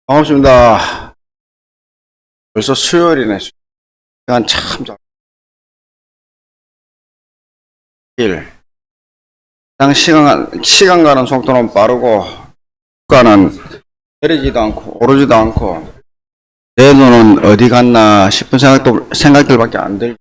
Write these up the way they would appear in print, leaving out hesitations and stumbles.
반갑습니다. 벌써 수요일이네. 시간 참 잘. 일. 시간 가는 속도는 빠르고, 가는 내리지도 않고, 오르지도 않고, 내 눈은 어디 갔나 싶은 생각들밖에 안 들고,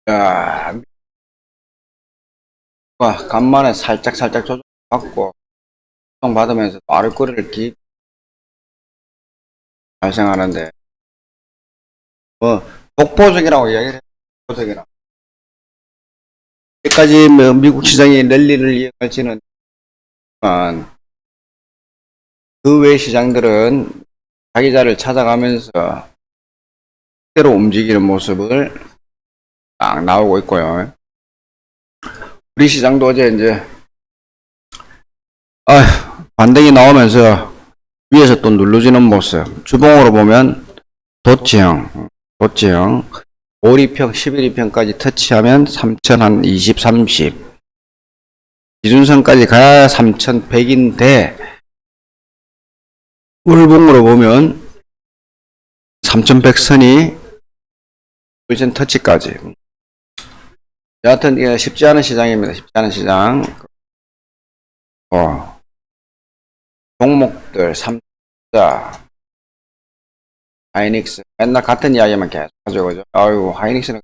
야, 간만에 살짝 조정받고, 조정받으면서 아랫거리를 깊이 발생하는데, 뭐, 독보적이라고 이야기를 해요. 독보적이라고. 여기까지 뭐 미국 시장이 랠리를 이어갈지는, 그 외 시장들은 자기 자리를 찾아가면서 그대로 움직이는 모습을 딱 나오고 있고요. 우리 시장도 어제 이제 반등이 나오면서 위에서 또 눌러지는 모습. 주봉으로 보면 도치형 5일이평, 11일평까지 터치하면 3,020, 30 기준선까지 가야 3,100인데 월봉으로 보면 3,100선이 물전 터치까지. 여하튼 이게 쉽지 않은 시장입니다. 쉽지 않은 시장. 종목들 3자 하이닉스 맨날 같은 이야기만 계속 하죠. 그죠? 아유, 하이닉스는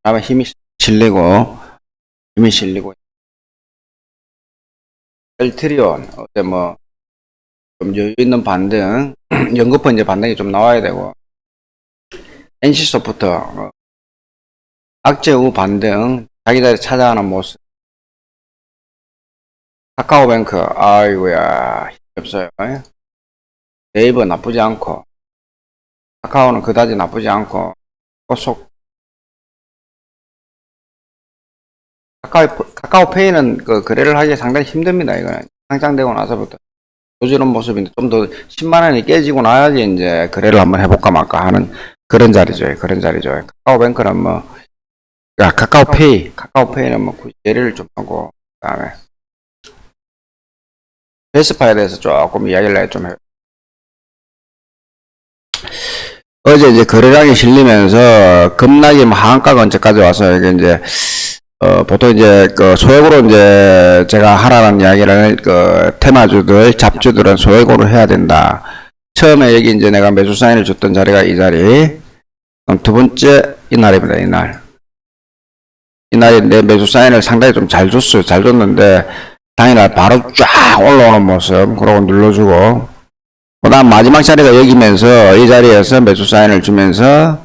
아마 힘이 실리고 엘트리온 어때 뭐 좀 여유 있는 반등 연거푸 이제 반등이 좀 나와야 되고 NC소프트 악재 후 반등 자기 자리 찾아가는 모습. 카카오뱅크 아이고야 힘이 없어요. 네이버 나쁘지 않고 카카오는 그다지 나쁘지 않고 카카오페이는 그 거래를 하기 상당히 힘듭니다. 이거는 상장되고 나서부터 보여주는 모습인데 좀 더 10만원이 깨지고 나야지 이제 거래를 한번 해볼까 말까 하는 그런 자리죠. 카카오뱅크는 뭐 카카오페이는 뭐 예를 좀 하고 그다음에 베스파에 대해서 조금 이야기를 좀 해요. 어제 이제 거래량이 실리면서 급락이 하한가 근처까지 와서 이게 이제 보통 이제 그 소액으로 이제 제가 하라는 이야기를 테마주들 잡주들은 소액으로 해야 된다. 처음에 여기 이제 내가 매수 사인을 줬던 자리가 이 자리. 두 번째 이날입니다. 이날에 내 매수 사인을 상당히 좀 잘 줬어요. 잘 줬는데 당일날 바로 쫙 올라오는 모습 그러고 눌러주고 그 다음 마지막 자리가 여기면서 이 자리에서 매수 사인을 주면서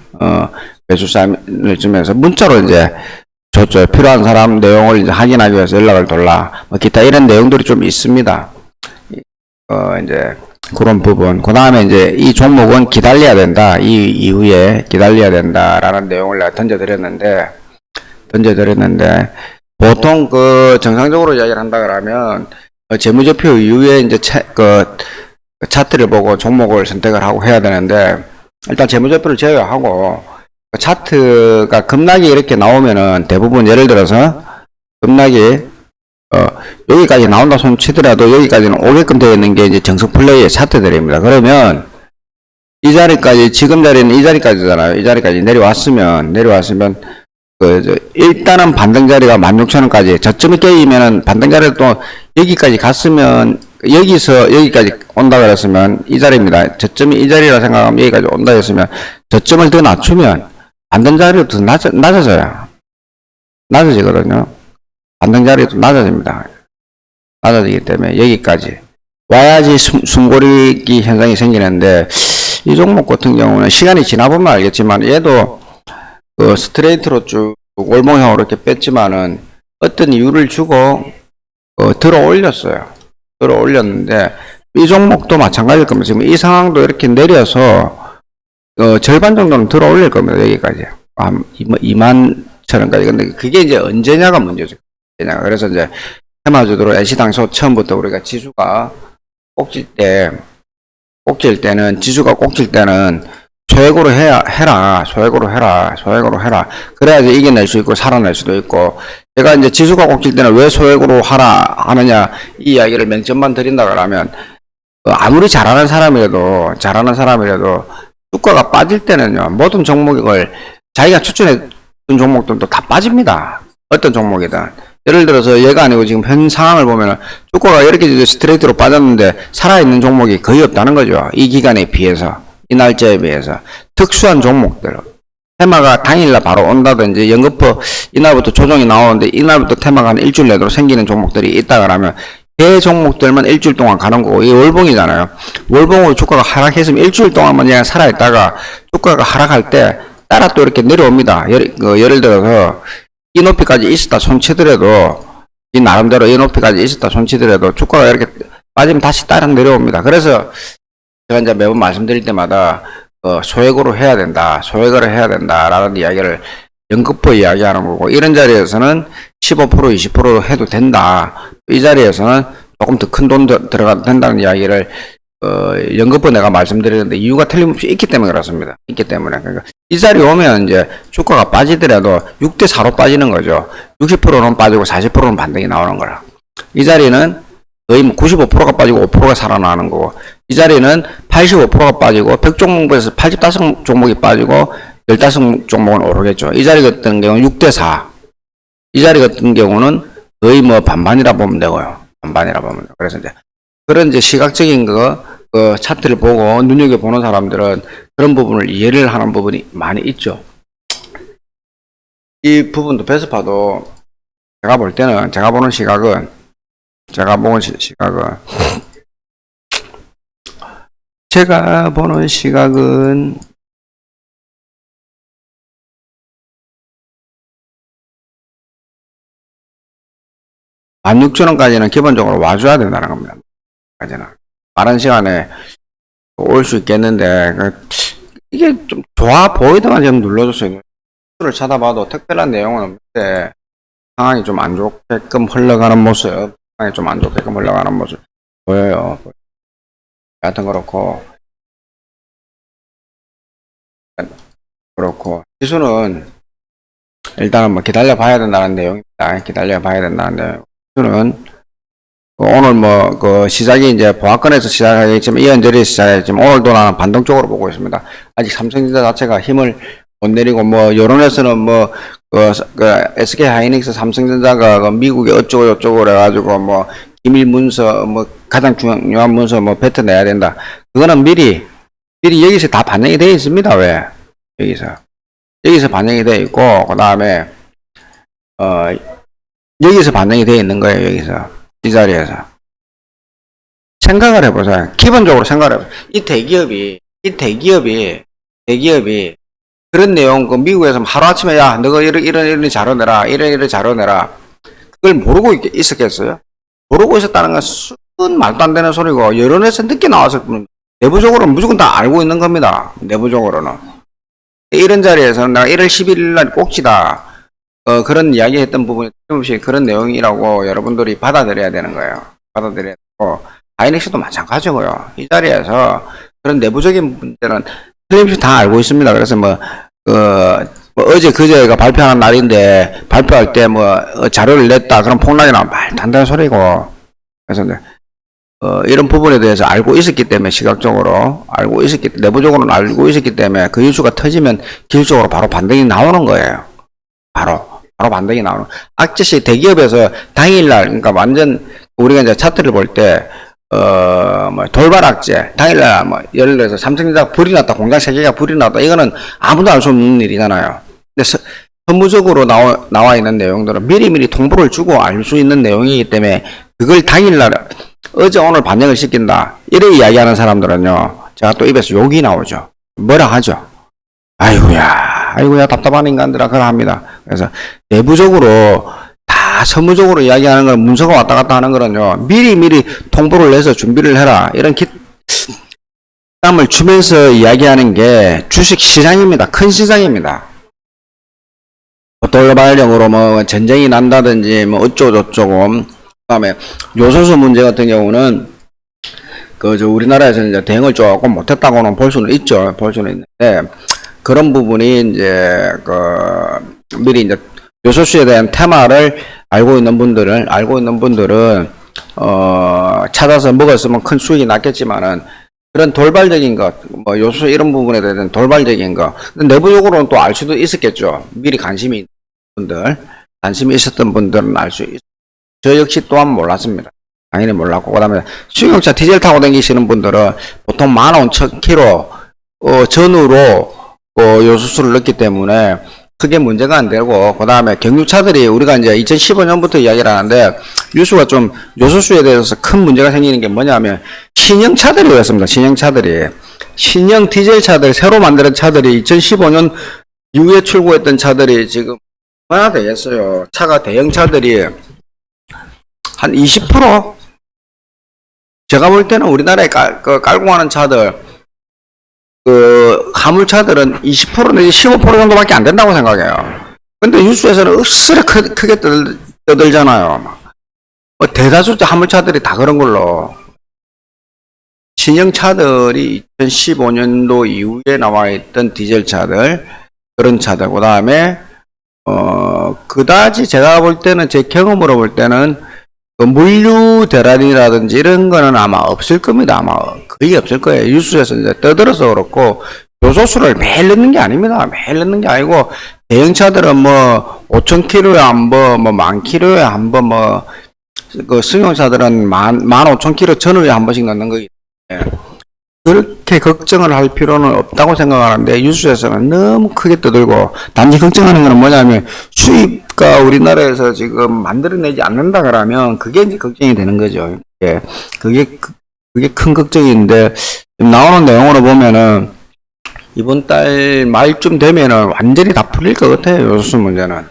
문자로 이제 줬죠. 필요한 사람 내용을 이제 확인하기 위해서 연락을 돌라. 뭐 기타 이런 내용들이 좀 있습니다. 이제 그런 부분. 그 다음에 이제 이 종목은 기다려야 된다. 이 이후에 기다려야 된다라는 내용을 내가 던져드렸는데 보통 정상적으로 이야기를 한다 그러면 재무제표 이후에 이제 차트를 보고 종목을 선택을 하고 해야 되는데 일단 재무제표를 제외하고 차트가 급락이 이렇게 나오면은 대부분 예를 들어서 급락이 여기까지 나온다 손 치더라도 여기까지는 오게끔 되어 있는 게 이제 정석 플레이의 차트들입니다. 그러면 이 자리까지 지금 자리는 이 자리까지잖아요. 이 자리까지 내려왔으면 일단은 반등 자리가 16,000원까지 저점이 깨지면은 반등 자리도 또 여기까지 갔으면 여기서 여기까지 온다 그랬으면 이 자리입니다. 저점이 이 자리라 생각하면 여기까지 온다 했으면 저점을 더 낮추면 반등 자리도 더 낮아지거든요. 반등 자리도 낮아집니다. 낮아지기 때문에 여기까지 와야지 숨고르기 현상이 생기는데 이 종목 같은 경우는 시간이 지나보면 알겠지만 얘도 스트레이트로 쭉 월봉형으로 이렇게 뺐지만은 어떤 이유를 주고 들어 올렸는데 이 종목도 마찬가지일 겁니다. 지금 이 상황도 이렇게 내려서 절반 정도는 들어 올릴 겁니다. 여기까지 한 21,000원까지. 근데 그게 이제 언제냐가 문제죠. 그래서 이제 테마주도로 애시당초 처음부터 우리가 지수가 꼭질 때는 소액으로 해라. 그래야지 이겨낼 수 있고 살아낼 수도 있고. 제가 이제 지수가 꼭질 때는 왜 소액으로 하느냐 이 이야기를 맹점만 드린다 그러면 아무리 잘하는 사람이라도 주가가 빠질 때는요, 모든 종목을 자기가 추천했던 종목들도 다 빠집니다. 어떤 종목이든. 예를 들어서 얘가 아니고 지금 현 상황을 보면은 주가가 이렇게 스트레이트로 빠졌는데 살아있는 종목이 거의 없다는 거죠. 이 기간에 비해서, 이 날짜에 비해서. 특수한 종목들. 테마가 당일날 바로 온다든지 연거푸 이날부터 조정이 나오는데 이날부터 테마가 한 일주일 내도록 생기는 종목들이 있다 그러면 그 종목들만 일주일 동안 가는 거고, 이게 월봉이잖아요. 월봉으로 주가가 하락했으면 일주일 동안만 그냥 살아있다가 주가가 하락할 때 따라 또 이렇게 내려옵니다. 예를 들어서 이 높이까지 있었다 손치더라도, 이 나름대로 이 높이까지 있었다 손치더라도 주가가 이렇게 빠지면 다시 따라 내려옵니다. 그래서 제가 이제 매번 말씀드릴 때마다 소액으로 해야 된다, 소액으로 해야 된다라는 이야기를 연급포 이야기하는 거고, 이런 자리에서는 15% 20% 해도 된다. 이 자리에서는 조금 더 큰 돈 들어가도 된다는 이야기를 연급포 내가 말씀드리는데 이유가 틀림없이 있기 때문에 그렇습니다. 있기 때문에. 그러니까 이 자리에 오면 이제 주가가 빠지더라도 6대 4로 빠지는 거죠. 60%는 빠지고 40%는 반등이 나오는 거라. 이 자리는 거의 95%가 빠지고 5%가 살아나는 거고, 이 자리는 85%가 빠지고 100종목에서 85종목이 빠지고 15종목은 오르겠죠. 이 자리 같은 경우는 6대 4. 이 자리 같은 경우는 거의 뭐 반반이라 보면 되고요. 반반이라 보면 되고. 그래서 이제 그런 이제 시각적인 차트를 보고 눈여겨보는 사람들은 그런 부분을 이해를 하는 부분이 많이 있죠. 이 부분도 베스파도 제가 볼 때는, 제가 보는 시각은 16,000원까지는 기본적으로 와줘야 된다는 겁니다. 까지는. 빠른 시간에 올 수 있겠는데, 이게 좀 좋아 보이더만 지금 눌러줬어요. 를 찾아봐도 특별한 내용은 없는데, 상황이 좀 안 좋게끔 흘러가는 모습, 보여요. 하여튼 그렇고, 지수는 일단은 뭐 기다려 봐야 된다는 내용입니다. 기다려 봐야 된다는 내용. 지수는 오늘 시작이 이제 보합권에서 시작하겠지만 이연절이 시작했지만 오늘도 나는 반등 쪽으로 보고 있습니다. 아직 삼성전자 자체가 힘을 못 내리고, 여론에서는 SK 하이닉스 삼성전자가 미국에 어쩌고 저쩌고 그래가지고 기밀 문서, 가장 중요한 문서 뱉어내야 된다. 그거는 미리 여기서 다 반영이 되어 있습니다. 왜? 여기서 반영이 되어 있고, 그 다음에, 여기서 반영이 되어 있는 거예요. 여기서. 이 자리에서. 생각을 해보세요. 기본적으로 생각을 해보세요. 이 대기업이 그런 내용, 미국에서 하루아침에, 야, 너가 이런 자료내라, 이런 자료내라. 그걸 모르고 있었겠어요? 모르고 있었다는 건 순 말도 안 되는 소리고, 여론에서 늦게 나왔을 뿐, 내부적으로는 무조건 다 알고 있는 겁니다. 내부적으로는. 이런 자리에서는 내가 1월 11일 날 꼭지다. 그런 이야기 했던 부분이 틀림없이 그런 내용이라고 여러분들이 받아들여야 되는 거예요. 받아들여야 되고, 하이닉스도 마찬가지고요. 이 자리에서 그런 내부적인 문제는 틀림없이 다 알고 있습니다. 그래서 어제 그제가 발표하는 날인데, 발표할 때 자료를 냈다. 그럼 폭락이 나면 말도 안 되는 소리고. 그래서 이런 부분에 대해서 알고 있었기 때문에, 시각적으로 내부적으로는 알고 있었기 때문에 그 이슈가 터지면 기술적으로 바로 반등이 나오는 거예요. 바로 반등이 나오는. 악재시 대기업에서 당일날, 그러니까 완전 우리가 이제 차트를 볼 때, 돌발 악재, 당일날 예를 들어서 삼성전자 불이 났다, 공장 3개가 불이 났다, 이거는 아무도 알 수 없는 일이잖아요. 근데 선무적으로 나와 있는 내용들은 미리미리 통보를 주고 알 수 있는 내용이기 때문에 그걸 당일날 어제 오늘 반영을 시킨다, 이래 이야기하는 사람들은요, 제가 또 입에서 욕이 나오죠. 뭐라 하죠. 아이고야 답답한 인간들아, 그러 합니다. 그래서 내부적으로 다 선무적으로 이야기하는 건, 문서가 왔다 갔다 하는 거는요, 미리 통보를 내서 준비를 해라, 이런 땀을 주면서 이야기하는 게 주식 시장입니다. 큰 시장입니다. 돌발적으로 전쟁이 난다든지 어쩌고저쩌고. 그 다음에 요소수 문제 같은 경우는 우리나라에서 이제 대응을 조금 못했다고는 볼 수는 있죠. 볼 수는 있는데, 그런 부분이 이제 미리 이제 요소수에 대한 테마를 알고 있는 분들은 찾아서 먹었으면 큰 수익이 났겠지만은, 그런 돌발적인 것, 뭐 요소 이런 부분에 대한 돌발적인 것, 내부적으로는 또 알 수도 있었겠죠. 미리 관심이 있는 분들, 관심이 있었던 분들은 알 수 있어요. 저 역시 또한 몰랐습니다. 당연히 몰랐고, 그 다음에 승용차 디젤 타고 다니시는 분들은 보통 15,000km 전후로 요소수를 넣기 때문에 크게 문제가 안 되고, 그 다음에 경유차들이 우리가 이제 2015년부터 이야기를 하는데, 뉴스가 좀 요소수에 대해서 큰 문제가 생기는 게 뭐냐면, 신형차들이 그렇습니다. 신형차들이. 신형 디젤 차들, 새로 만든 차들이 2015년 이후에 출고했던 차들이 지금 얼마나 되겠어요. 차가 대형 차들이 한 20%? 제가 볼 때는 우리나라에 깔고 가는 차들, 화물차들은 20% 내지 15% 정도밖에 안 된다고 생각해요. 근데 뉴스에서는 억수로 크게 떠들잖아요. 뭐 대다수 화물차들이 다 그런 걸로. 신형차들이 2015년도 이후에 나와 있던 디젤 차들, 그런 차들, 그 다음에, 그다지 제가 볼 때는, 제 경험으로 볼 때는, 물류 대란이라든지 이런 거는 아마 없을 겁니다. 아마 거의 없을 거예요. 뉴스에서 이제 떠들어서 그렇고, 요소수를 매일 넣는 게 아닙니다. 매일 넣는 게 아니고, 대형차들은 뭐, 5,000km에 한 번, 뭐, 10,000km에 한 번, 뭐, 승용차들은 15,000km 전후에 한 번씩 넣는 거기 때문에, 그렇게 걱정을 할 필요는 없다고 생각하는데, 뉴스에서는 너무 크게 떠들고, 단지 걱정하는 거는 뭐냐면, 수입가 우리나라에서 지금 만들어내지 않는다 그러면, 그게 이제 걱정이 되는 거죠. 예. 그게 큰 걱정인데, 지금 나오는 내용으로 보면은, 이번 달 말쯤 되면은 완전히 다 풀릴 것 같아요, 요소수 문제는.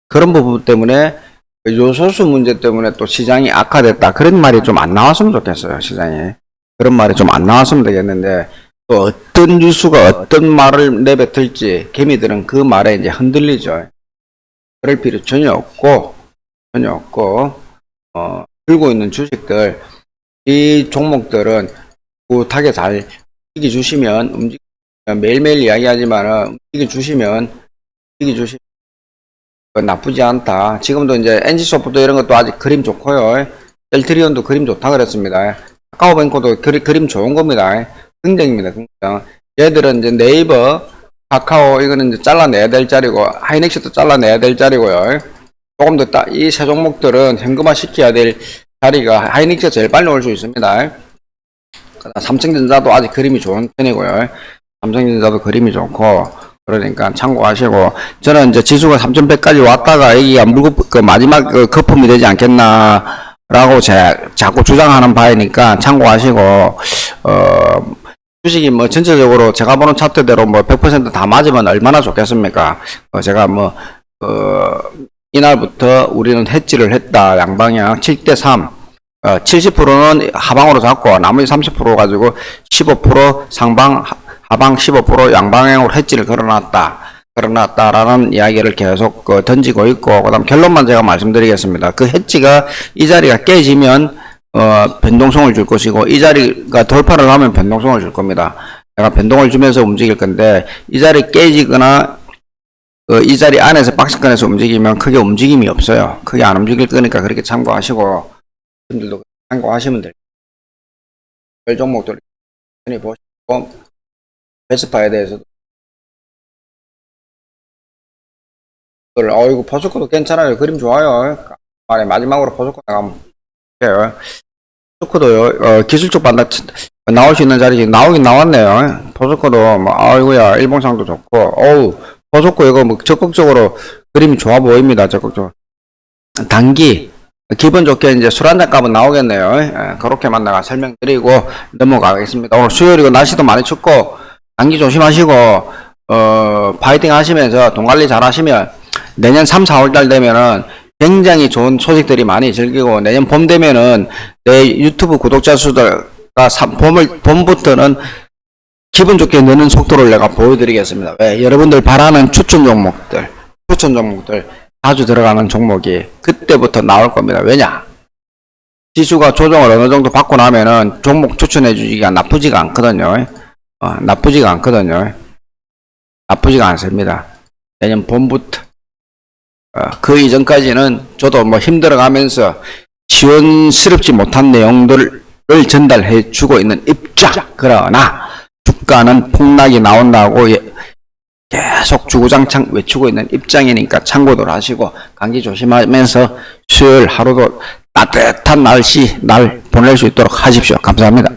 그런 부분 때문에, 요소수 문제 때문에 또 시장이 악화됐다. 그런 말이 좀 안 나왔으면 좋겠어요, 시장에. 그런 말이 좀 안 나왔으면 되겠는데, 또 어떤 뉴스가 어떤 말을 내뱉을지 개미들은 그 말에 이제 흔들리죠. 그럴 필요 전혀 없고, 들고 있는 주식들, 이 종목들은 굿하게 잘 움직여주시면, 매일매일 이야기하지만, 움직여주시면, 나쁘지 않다. 지금도 이제 NG소프트 이런 것도 아직 그림 좋고요. 셀트리온도 그림 좋다 그랬습니다. 카카오뱅크도 그림 좋은 겁니다. 긍정입니다. 긍정. 얘들은 이제 네이버, 카카오 이거는 이제 잘라내야 될 자리고, 하이닉스도 잘라내야 될 자리고요. 조금 더 이 세 종목들은 현금화 시켜야 될 자리가 하이닉스가 제일 빨리 올 수 있습니다. 삼성전자도 아직 그림이 좋은 편이고요. 삼성전자도 그림이 좋고, 그러니까 참고하시고, 저는 이제 지수가 3,100까지 왔다가 여기가 마지막 거품이 되지 않겠나라고 자꾸 주장하는 바이니까 참고하시고, 주식이 뭐 전체적으로 제가 보는 차트대로 뭐 100% 다 맞으면 얼마나 좋겠습니까? 제가 이날부터 우리는 해지를 했다. 양방향 7대3. 70%는 하방으로 잡고 나머지 30% 가지고 15% 상방, 하방 15% 양방향으로 해지를 걸어놨다라는 이야기를 계속 던지고 있고, 그 다음 결론만 제가 말씀드리겠습니다. 그 해지가 이 자리가 깨지면 변동성을 줄 것이고, 이 자리가 돌파를 하면 변동성을 줄 겁니다. 제가 변동을 주면서 움직일 건데, 이 자리 깨지거나 이 자리 안에서 박스권에서 움직이면 크게 움직임이 없어요. 크게 안 움직일 거니까 그렇게 참고하시고, 분들도 참고하시면 돼요. 별 종목들 보시고, 베스파에 대해서도 이거 포스코도 괜찮아요. 그림 좋아요. 마지막으로 포스코 나가면 돼요. 포스코도요. 기술적 반등 나올 수 있는 자리 나오긴 나왔네요. 포스코도 아이고야 일봉상도 좋고, 포스코 이거 적극적으로 그림이 좋아 보입니다. 적극적으로 단기 기분 좋게 이제 술 한잔 값은 나오겠네요. 그렇게만 내가 설명드리고 넘어가겠습니다. 오늘 수요일이고 날씨도 많이 춥고 단기 조심하시고 파이팅 하시면서 돈 관리 잘 하시면 내년 3, 4월 달 되면은 굉장히 좋은 소식들이 많이 즐기고, 내년 봄 되면은 내 유튜브 구독자 수가 봄부터는 기분 좋게 느는 속도를 내가 보여드리겠습니다. 왜? 여러분들 바라는 추천 종목들 자주 들어가는 종목이 그때부터 나올 겁니다. 왜냐? 지수가 조정을 어느 정도 받고 나면은 종목 추천해 주기가 나쁘지가 않거든요. 나쁘지가 않습니다. 내년 봄부터. 그 이전까지는 저도 힘들어가면서 시원스럽지 못한 내용들을 전달해 주고 있는 입장. 그러나 주가는 폭락이 나온다고 계속 주구장창 외치고 있는 입장이니까 참고들 하시고 감기 조심하면서 수요일 하루도 따뜻한 날 보낼 수 있도록 하십시오. 감사합니다.